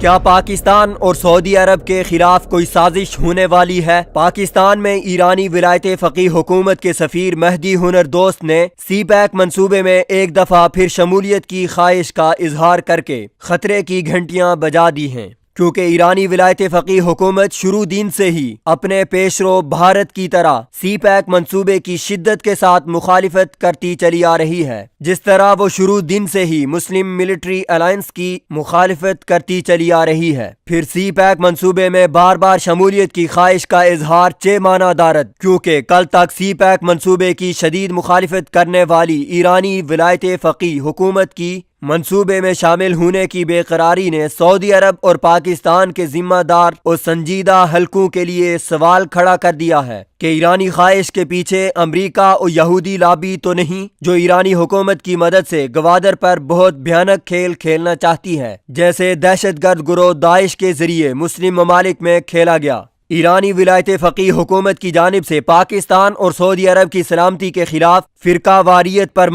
کیا پاکستان اور سعودی عرب کے خلاف کوئی سازش ہونے والی ہے؟ پاکستان میں ایرانی ولایت فقیہ حکومت کے سفیر مہدی ہنر دوست نے سی پیک منصوبے میں ایک دفعہ پھر شمولیت کی خواہش کا اظہار کر کے خطرے کی گھنٹیاں بجا دی ہیں، کیونکہ ایرانی ولایت فقیہ حکومت شروع دن سے ہی اپنے پیشرو بھارت کی طرح سی پیک منصوبے کی شدت کے ساتھ مخالفت کرتی چلی آ رہی ہے، جس طرح وہ شروع دن سے ہی مسلم ملٹری الائنس کی مخالفت کرتی چلی آ رہی ہے۔ پھر سی پیک منصوبے میں بار بار شمولیت کی خواہش کا اظہار چہ معنی دارد، کیونکہ کل تک سی پیک منصوبے کی شدید مخالفت کرنے والی ایرانی ولایت فقیہ حکومت کی منصوبے میں شامل ہونے کی بے قراری نے سعودی عرب اور پاکستان کے ذمہ دار اور سنجیدہ حلقوں کے لیے سوال کھڑا کر دیا ہے کہ ایرانی خواہش کے پیچھے امریکہ اور یہودی لابی تو نہیں، جو ایرانی حکومت کی مدد سے گوادر پر بہت بھیانک کھیل کھیلنا چاہتی ہے، جیسے دہشت گرد گروہ داعش کے ذریعے مسلم ممالک میں کھیلا گیا۔ ایرانی ولایت فقیہ حکومت کی جانب سے پاکستان اور سعودی عرب کی سلامتی کے خلاف فرقہ واریت پر